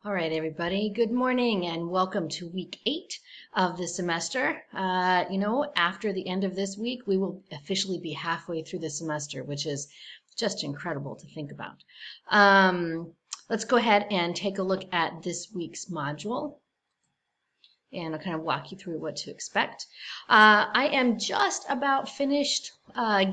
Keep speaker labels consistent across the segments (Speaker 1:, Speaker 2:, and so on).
Speaker 1: All right, everybody. Good morning and welcome to week 8 of the semester. After the end of this week, we will officially be halfway through the semester, which is just incredible to think about. Let's go ahead and take a look at this week's module. And I'll kind of walk you through what to expect. I am just about finished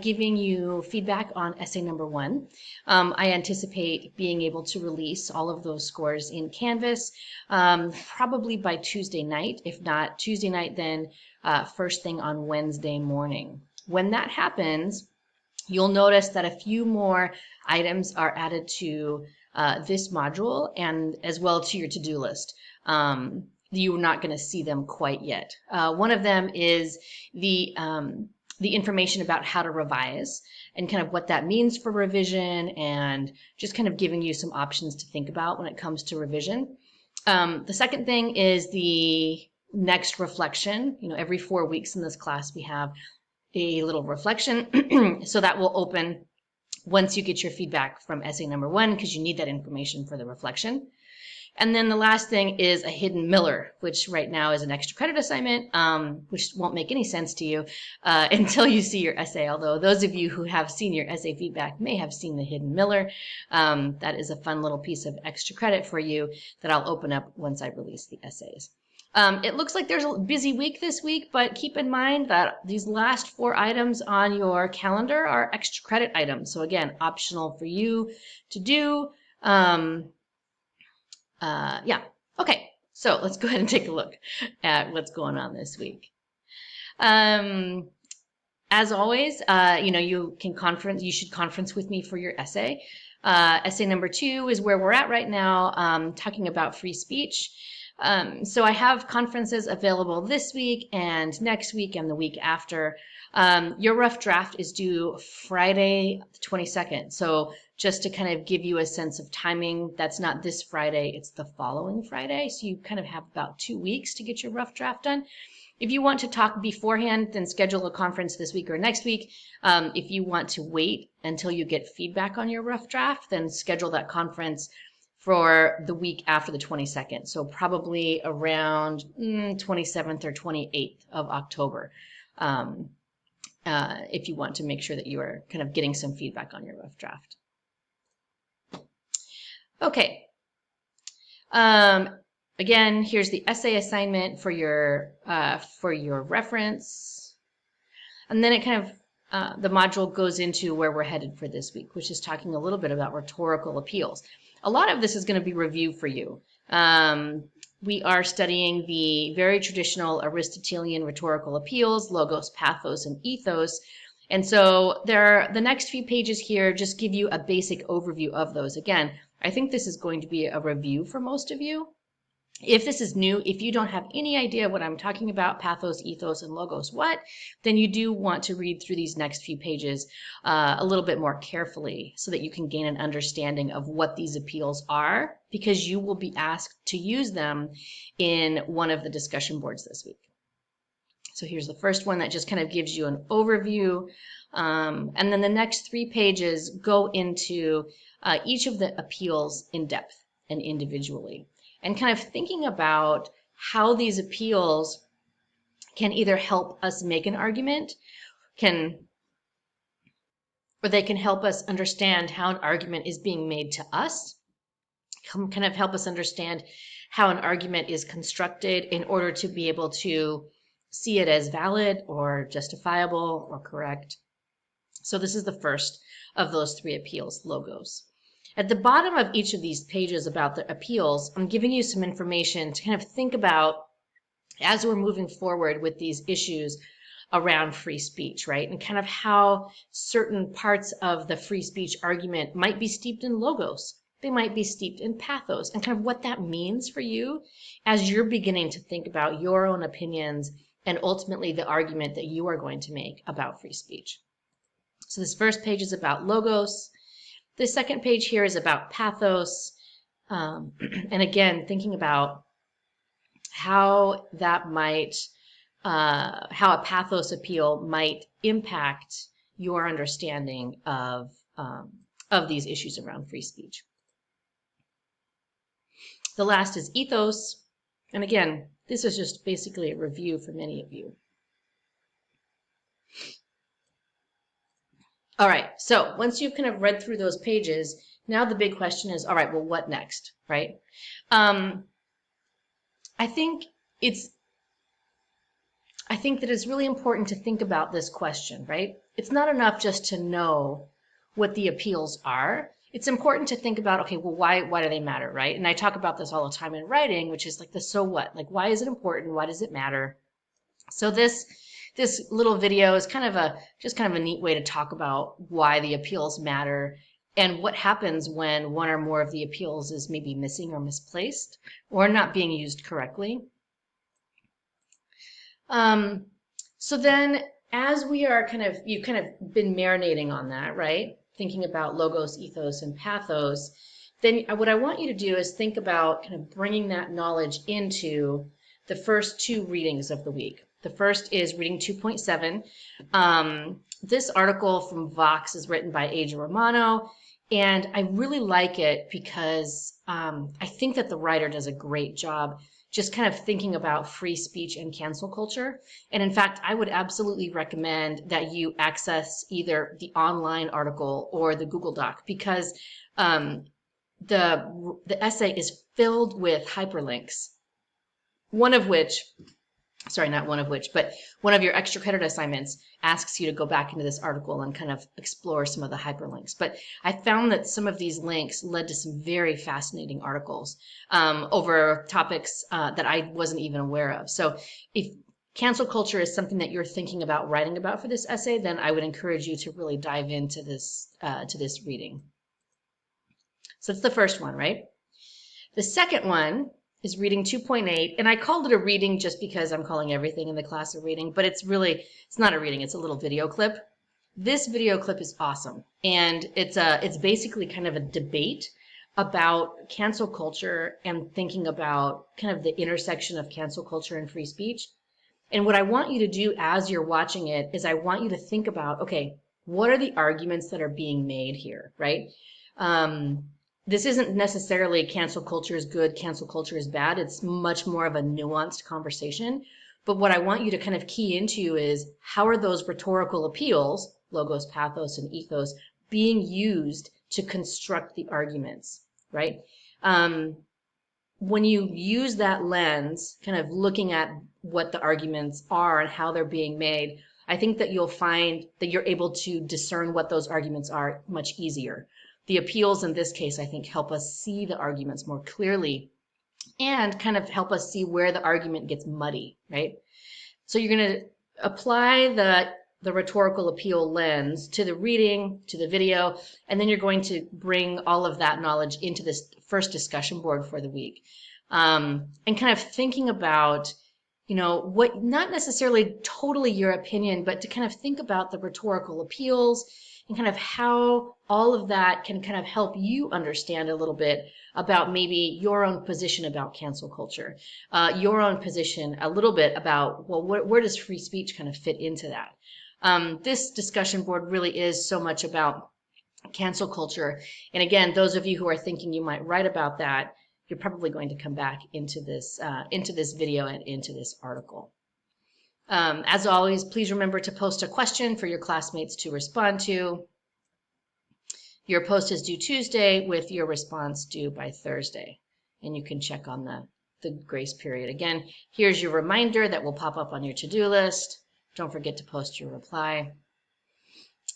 Speaker 1: giving you feedback on essay number 1. I anticipate being able to release all of those scores in Canvas probably by Tuesday night. If not Tuesday night, then first thing on Wednesday morning. When that happens, you'll notice that a few more items are added to this module and as well to your to-do list. You're not going to see them quite yet. One of them is the information about how to revise and kind of what that means for revision and just kind of giving you some options to think about when it comes to revision. The second thing is the next reflection. Every 4 weeks in this class we have a little reflection. So that will open once you get your feedback from essay number 1 because you need that information for the reflection. And then the last thing is a hidden Miller, which right now is an extra credit assignment, which won't make any sense to you until you see your essay. Although those of you who have seen your essay feedback may have seen the hidden Miller. That is a fun little piece of extra credit for you that I'll open up once I release the essays. It looks like there's a busy week this week, but keep in mind that these last 4 items on your calendar are extra credit items. So again, optional for you to do. Okay, so let's go ahead and take a look at what's going on this week. As always, you should conference with me for your essay. Essay number 2 is where we're at right now, talking about free speech. So I have conferences available this week and next week and the week after. Your rough draft is due Friday the 22nd. So just to kind of give you a sense of timing, that's not this Friday, it's the following Friday. So you kind of have about 2 weeks to get your rough draft done. If you want to talk beforehand, then schedule a conference this week or next week. If you want to wait until you get feedback on your rough draft, then schedule that conference for the week after the 22nd. So probably around 27th or 28th of October. If you want to make sure that you are kind of getting some feedback on your rough draft. Okay. Again, here's the essay assignment for your reference. And then it kind of, the module goes into where we're headed for this week, which is talking a little bit about rhetorical appeals. A lot of this is going to be review for you. We are studying the very traditional Aristotelian rhetorical appeals, logos, pathos, and ethos. And so the next few pages here just give you a basic overview of those. Again, I think this is going to be a review for most of you. If this is new, if you don't have any idea what I'm talking about, pathos, ethos, and logos, then you do want to read through these next few pages a little bit more carefully so that you can gain an understanding of what these appeals are, because you will be asked to use them in one of the discussion boards this week. So here's the first one that just kind of gives you an overview. And then the next 3 pages go into each of the appeals in depth and individually, and kind of thinking about how these appeals can either help us make an argument, or they can help us understand how an argument is being made to us, kind of help us understand how an argument is constructed in order to be able to see it as valid or justifiable or correct. So this is the first of those 3 appeals, logos. At the bottom of each of these pages about the appeals, I'm giving you some information to kind of think about as we're moving forward with these issues around free speech, right? And kind of how certain parts of the free speech argument might be steeped in logos. They might be steeped in pathos, and kind of what that means for you as you're beginning to think about your own opinions and ultimately the argument that you are going to make about free speech. So this first page is about logos. The second page here is about pathos, and again, thinking about how that might, how a pathos appeal might impact your understanding of these issues around free speech. The last is ethos. And again, this is just basically a review for many of you. All right, so once you've kind of read through those pages, now the big question is, all right, well, what next, right? I think that it's really important to think about this question, right? It's not enough just to know what the appeals are. It's important to think about, okay, well, why do they matter, right? And I talk about this all the time in writing, which is like the so what, like why is it important? Why does it matter? So this little video is kind of a neat way to talk about why the appeals matter and what happens when one or more of the appeals is maybe missing or misplaced or not being used correctly. So then as you've kind of been marinating on that, right? Thinking about logos, ethos, and pathos, then what I want you to do is think about kind of bringing that knowledge into the first two readings of the week. The first is reading 2.7. This article from Vox is written by Aja Romano, and I really like it because I think that the writer does a great job just kind of thinking about free speech and cancel culture. And in fact, I would absolutely recommend that you access either the online article or the Google Doc, because the essay is filled with hyperlinks, one of your extra credit assignments asks you to go back into this article and kind of explore some of the hyperlinks. But I found that some of these links led to some very fascinating articles over topics that I wasn't even aware of. So if cancel culture is something that you're thinking about writing about for this essay, then I would encourage you to really dive into this reading. So that's the first one, right? The second one is reading 2.8, and I called it a reading just because I'm calling everything in the class a reading, but it's not a reading, it's a little video clip. This video clip is awesome, and it's basically kind of a debate about cancel culture and thinking about kind of the intersection of cancel culture and free speech. And what I want you to do as you're watching it is I want you to think about, okay, what are the arguments that are being made here, right? This isn't necessarily cancel culture is good, cancel culture is bad. It's much more of a nuanced conversation. But what I want you to kind of key into is how are those rhetorical appeals, logos, pathos, and ethos, being used to construct the arguments, right? When you use that lens, kind of looking at what the arguments are and how they're being made, I think that you'll find that you're able to discern what those arguments are much easier. The appeals in this case, I think, help us see the arguments more clearly and kind of help us see where the argument gets muddy, right? So you're going to apply the rhetorical appeal lens to the reading, to the video, and then you're going to bring all of that knowledge into this first discussion board for the week. And kind of thinking about, what, not necessarily totally your opinion, but to kind of think about the rhetorical appeals and kind of how all of that can kind of help you understand a little bit about maybe your own position about cancel culture, your own position a little bit about, well, where does free speech kind of fit into that? This discussion board really is so much about cancel culture. And again, those of you who are thinking you might write about that, you're probably going to come back into this video and into this article. As always, please remember to post a question for your classmates to respond to. Your post is due Tuesday with your response due by Thursday. And you can check on the grace period. Again, here's your reminder that will pop up on your to-do list. Don't forget to post your reply.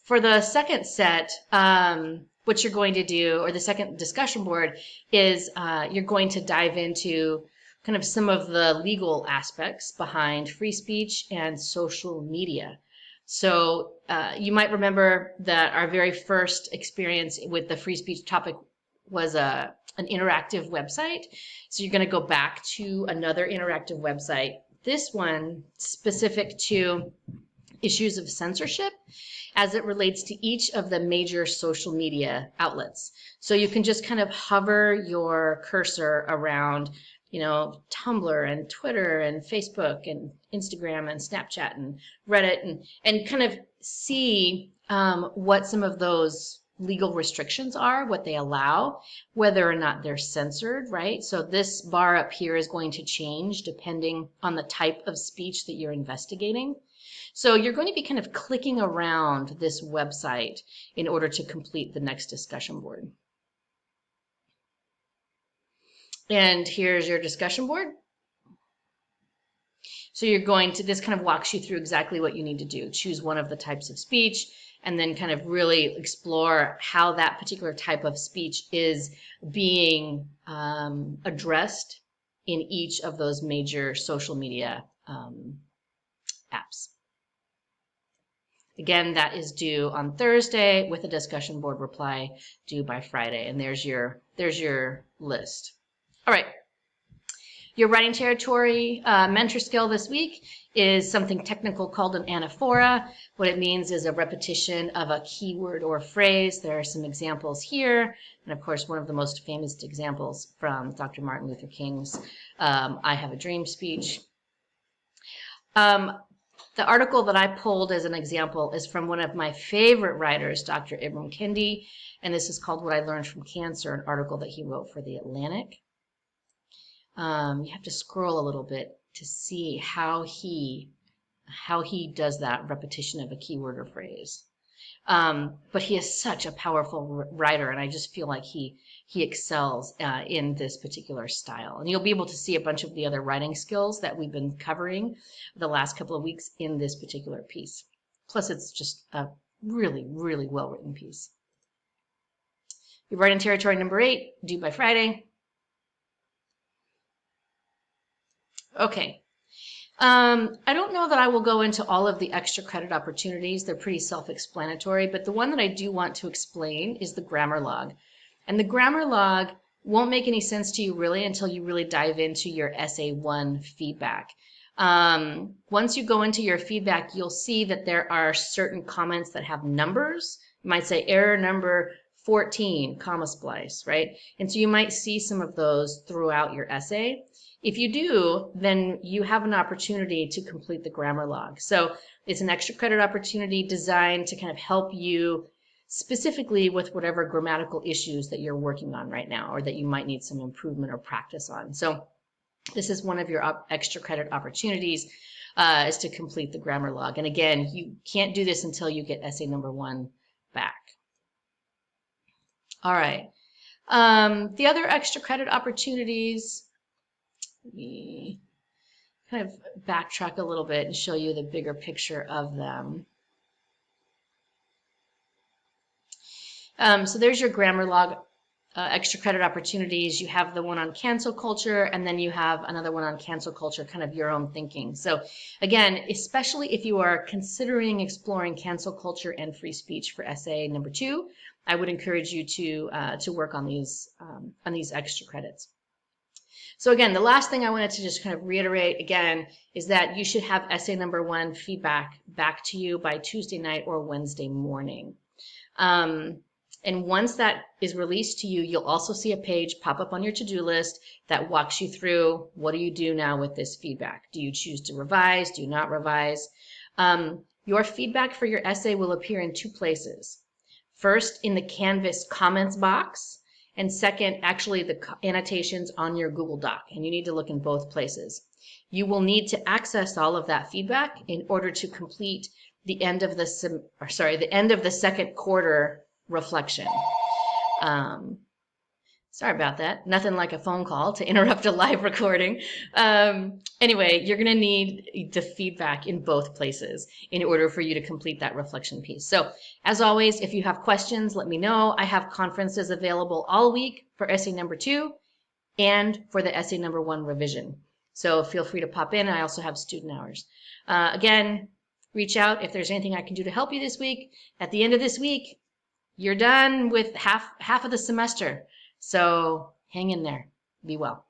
Speaker 1: For the second set, what you're going to do, or the second discussion board, is you're going to dive into kind of some of the legal aspects behind free speech and social media. So you might remember that our very first experience with the free speech topic was an interactive website. So you're going to go back to another interactive website. This one specific to issues of censorship as it relates to each of the major social media outlets. So you can just kind of hover your cursor around, Tumblr and Twitter and Facebook and Instagram and Snapchat and Reddit and kind of see what some of those legal restrictions are, what they allow, whether or not they're censored, right? So this bar up here is going to change depending on the type of speech that you're investigating. So you're going to be kind of clicking around this website in order to complete the next discussion board. And here's your discussion board. So you're going to, this kind of walks you through exactly what you need to do. Choose one of the types of speech and then kind of really explore how that particular type of speech is being addressed in each of those major social media apps. Again, that is due on Thursday with a discussion board reply due by Friday. And there's your list. All right. Your writing territory mentor skill this week is something technical called an anaphora. What it means is a repetition of a keyword or phrase. There are some examples here. And of course, one of the most famous examples from Dr. Martin Luther King's I Have a Dream speech. The article that I pulled as an example is from one of my favorite writers, Dr. Ibram Kendi, and this is called What I Learned from Cancer, an article that he wrote for The Atlantic. You have to scroll a little bit to see how he does that repetition of a keyword or phrase. But he is such a powerful writer, and I just feel like he excels in this particular style. And you'll be able to see a bunch of the other writing skills that we've been covering the last couple of weeks in this particular piece. Plus, it's just a really, really well-written piece. Your writing territory number 8, due by Friday. Okay. I don't know that I will go into all of the extra credit opportunities. They're pretty self-explanatory, but the one that I do want to explain is the grammar log. And the grammar log won't make any sense to you really until you really dive into your Essay 1 feedback. Once you go into your feedback, you'll see that there are certain comments that have numbers. You might say error number 14, comma splice, right? And so you might see some of those throughout your essay. If you do, then you have an opportunity to complete the grammar log. So it's an extra credit opportunity designed to kind of help you specifically with whatever grammatical issues that you're working on right now or that you might need some improvement or practice on. So this is one of your extra credit opportunities is to complete the grammar log. And again, you can't do this until you get essay number 1 back. All right. The other extra credit opportunities, let me kind of backtrack a little bit and show you the bigger picture of them. So there's your grammar log extra credit opportunities. You have the one on cancel culture, and then you have another one on cancel culture, kind of your own thinking. So again, especially if you are considering exploring cancel culture and free speech for essay number 2, I would encourage you to work on these extra credits. So again, the last thing I wanted to just kind of reiterate again is that you should have essay number 1 feedback back to you by Tuesday night or Wednesday morning. And once that is released to you, you'll also see a page pop up on your to-do list that walks you through what do you do now with this feedback. Do you choose to revise? Do you not revise? Your feedback for your essay will appear in 2 places. First, in the Canvas comments box, and second, actually the annotations on your Google Doc, and you need to look in both places. You will need to access all of that feedback in order to complete the end of the second quarter reflection. Sorry about that. Nothing like a phone call to interrupt a live recording. Anyway, you're going to need the feedback in both places in order for you to complete that reflection piece. So as always, if you have questions, let me know. I have conferences available all week for essay number 2 and for the essay number 1 revision. So feel free to pop in. I also have student hours. Again, reach out if there's anything I can do to help you this week. At the end of this week, you're done with half of the semester. So hang in there. Be well.